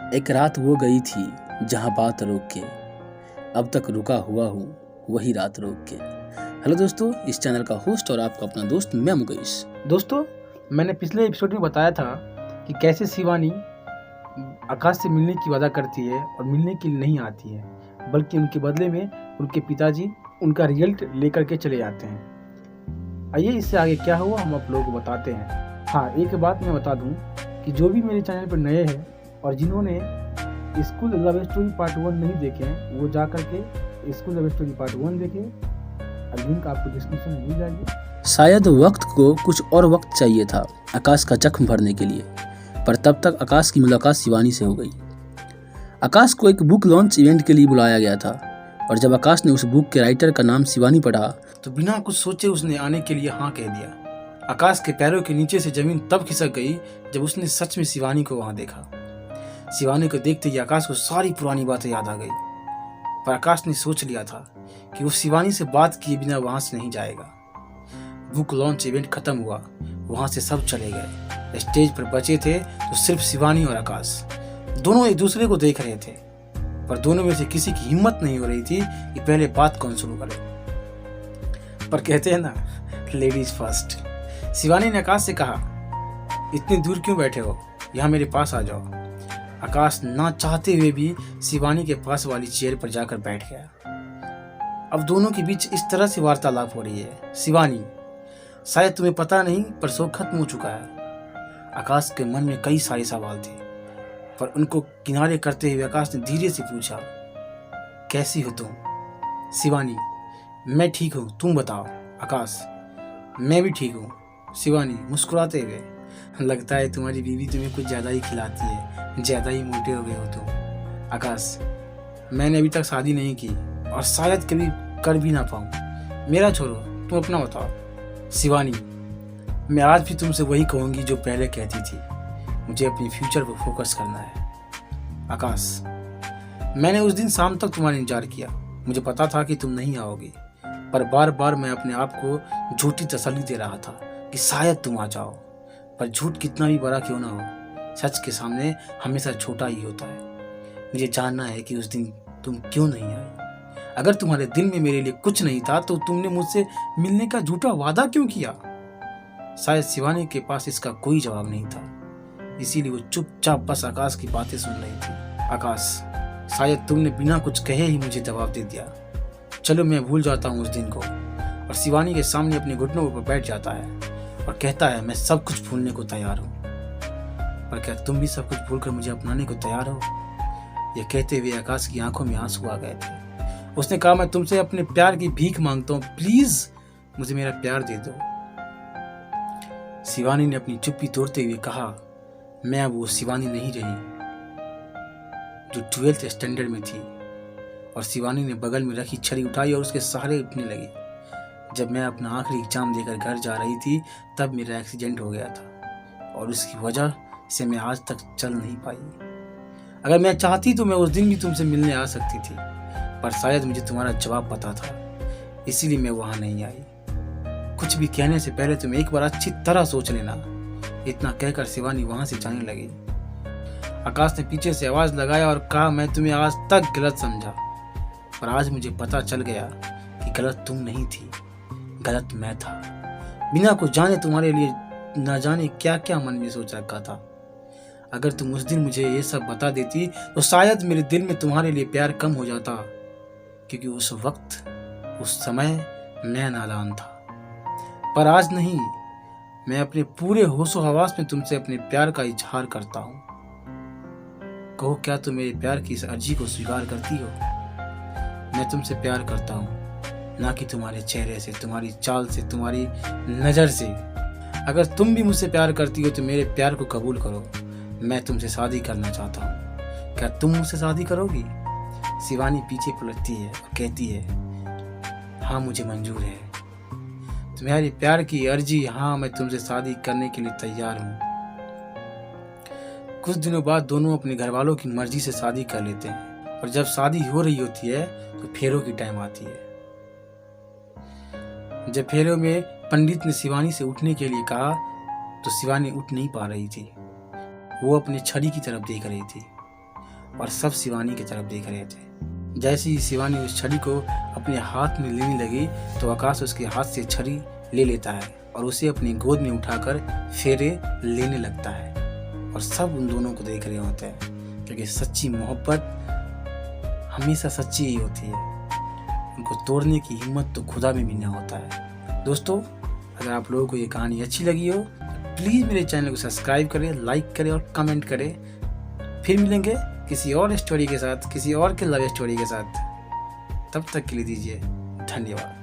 एक रात वो गई थी जहाँ बात रोक के, अब तक रुका हुआ हूँ वही रात रोक के। हेलो दोस्तों, इस चैनल का होस्ट और आपका अपना दोस्त मैं मुकेश। दोस्तों, मैंने पिछले एपिसोड में बताया था कि कैसे शिवानी आकाश से मिलने की वादा करती है और मिलने के लिए नहीं आती है, बल्कि उनके बदले में उनके पिताजी उनका रिजल्ट लेकर के चले जाते हैं। आइए इससे आगे क्या हुआ हम आप लोगों को बताते हैं। हाँ, एक बात मैं बता दूं कि जो भी मेरे चैनल पर नए हैं और जिन्होंने स्कूल लव स्टोरी पार्ट 1 नहीं देखे हैं, वो जा करके स्कूल लव स्टोरी पार्ट 1 देखें। लिंक आपको डिस्क्रिप्शन में मिल जाएगी। शायद वक्त को कुछ और वक्त चाहिए था आकाश का जख्म भरने के लिए, पर तब तक आकाश की मुलाकात शिवानी से हो गई। आकाश को एक बुक लॉन्च इवेंट के लिए बुलाया गया था और जब आकाश ने उस बुक के राइटर का नाम शिवानी पढ़ा तो बिना कुछ सोचे उसने आने के लिए हाँ कह दिया। आकाश के पैरों के नीचे से जमीन तब खिसक गई जब उसने सच में शिवानी को वहां देखा। शिवानी को देखते ही आकाश को सारी पुरानी बातें याद आ गई, पर आकाश ने सोच लिया था कि वो शिवानी से बात किए बिना वहां से नहीं जाएगा। बुक लॉन्च इवेंट खत्म हुआ, वहां से सब चले गए। स्टेज पर बचे थे तो सिर्फ शिवानी और आकाश। दोनों एक दूसरे को देख रहे थे, पर दोनों में से किसी की हिम्मत नहीं हो रही थी कि पहले बात कौन शुरू करे। पर कहते हैं ना, लेडीज फर्स्ट। शिवानी ने आकाश से कहा, इतनी दूर क्यों बैठे हो, यहाँ मेरे पास आ जाओ। आकाश ना चाहते हुए भी शिवानी के पास वाली चेयर पर जाकर बैठ गया। अब दोनों के बीच इस तरह से वार्तालाप हो रही है। शिवानी, शायद तुम्हें पता नहीं पर शो खत्म हो चुका है। आकाश के मन में कई सारे सवाल थे, पर उनको किनारे करते हुए आकाश ने धीरे से पूछा, कैसी हो तुम? शिवानी, मैं ठीक हूँ, तुम बताओ। आकाश, मैं भी ठीक हूँ। शिवानी मुस्कुराते हुए, लगता है तुम्हारी बीवी तुम्हें कुछ ज्यादा ही खिलाती है, ज्यादा ही मोटे हो गए हो तुम। आकाश, मैंने अभी तक शादी नहीं की और शायद कभी कर भी ना पाऊँ। मेरा छोड़ो, तुम अपना बताओ। शिवानी, मैं आज भी तुमसे वही कहूँगी जो पहले कहती थी, मुझे अपने फ्यूचर पर फोकस करना है। आकाश, मैंने उस दिन शाम तक तुम्हारा इंतजार किया। मुझे पता था कि तुम नहीं आओगी, पर बार बार मैं अपने आप को झूठी तसल्ली दे रहा था कि शायद तुम आ जाओ। पर झूठ कितना भी बड़ा क्यों ना हो, सच के सामने हमेशा छोटा ही होता है। मुझे जानना है कि उस दिन तुम क्यों नहीं आई। अगर तुम्हारे दिल में मेरे लिए कुछ नहीं था तो तुमने मुझसे मिलने का झूठा वादा क्यों किया? शायद शिवानी के पास इसका कोई जवाब नहीं था, इसीलिए वो चुपचाप बस आकाश की बातें सुन रही थी। आकाश, शायद तुमने बिना कुछ कहे ही मुझे जवाब दे दिया। चलो मैं भूल जाता हूँ उस दिन को। और शिवानी के सामने अपने घुटनों पर बैठ जाता है और कहता है, मैं सब कुछ भूलने को तैयार हूँ। पर क्या तुम भी सब कुछ भूलकर मुझे अपनाने को तैयार हो? यह कहते हुए आकाश की आंखों में आंसू आ गए थे। उसने कहा, मैं तुमसे अपने प्यार की भीख मांगता हूँ, प्लीज मुझे मेरा प्यार दे दो। शिवानी ने अपनी चुप्पी तोड़ते हुए कहा, मैं अब वो शिवानी नहीं रही जो 12th स्टैंडर्ड में थी। और शिवानी ने बगल में रखी छड़ी उठाई और उसके सहारे उठने लगी। जब मैं अपना आखिरी एग्जाम देकर घर जा रही थी तब मेरा एक्सीडेंट हो गया था और उसकी वजह से मैं आज तक चल नहीं पाई। अगर मैं चाहती तो मैं उस दिन भी तुमसे मिलने आ सकती थी, पर शायद मुझे तुम्हारा जवाब पता था, इसीलिए मैं वहां नहीं आई। कुछ भी कहने से पहले तुम एक बार अच्छी तरह सोच लेना। इतना कहकर शिवानी वहां से जाने लगी। आकाश ने पीछे से आवाज लगाया और कहा, मैं तुम्हें आज तक गलत समझा, पर आज मुझे पता चल गया कि गलत तुम नहीं थी, गलत मैं था। बिना कुछ जाने तुम्हारे लिए न जाने क्या क्या मन में सोच रखा था। अगर तुम उस दिन मुझे ये सब बता देती तो शायद मेरे दिल में तुम्हारे लिए प्यार कम हो जाता, क्योंकि उस वक्त उस समय मैं नादान था। पर आज नहीं, मैं अपने पूरे होशो हवास में तुमसे अपने प्यार का इजहार करता हूँ। कहो, क्या तुम मेरे प्यार की इस अर्जी को स्वीकार करती हो? मैं तुमसे प्यार करता हूँ, ना कि तुम्हारे चेहरे से, तुम्हारी चाल से, तुम्हारी नजर से। अगर तुम भी मुझसे प्यार करती हो तो मेरे प्यार को कबूल करो। मैं तुमसे शादी करना चाहता हूँ, क्या तुम मुझसे शादी करोगी? शिवानी पीछे पलटती है और कहती है, हाँ मुझे मंजूर है। तुम्हारी प्यार की अर्जी, हाँ मैं तुमसे शादी करने के लिए तैयार हूँ। कुछ दिनों बाद दोनों अपने घर वालों की मर्जी से शादी कर लेते हैं और जब शादी हो रही होती है तो फेरों की टाइम आती है। जब फेरों में पंडित ने शिवानी से उठने के लिए कहा तो शिवानी उठ नहीं पा रही थी। वो अपने छड़ी की तरफ देख रही थी। और सब शिवानी की तरफ देख रहे थे। जैसे ही शिवानी उस छड़ी को अपने हाथ में लेने लगी तो आकाश उसके हाथ से छड़ी ले लेता है और उसे अपनी गोद में उठाकर फेरे लेने लगता है। और सब उन दोनों को देख रहे होते हैं, क्योंकि सच्ची मोहब्बत हमेशा सच्ची ही होती है। उनको तोड़ने की हिम्मत तो खुदा में भी ना होता है। दोस्तों, अगर आप लोगों को ये कहानी अच्छी लगी हो तो प्लीज़ मेरे चैनल को सब्सक्राइब करें, लाइक करें और कमेंट करें। फिर मिलेंगे किसी और स्टोरी के साथ, किसी और के लव स्टोरी के साथ। तब तक के लिए दीजिए धन्यवाद।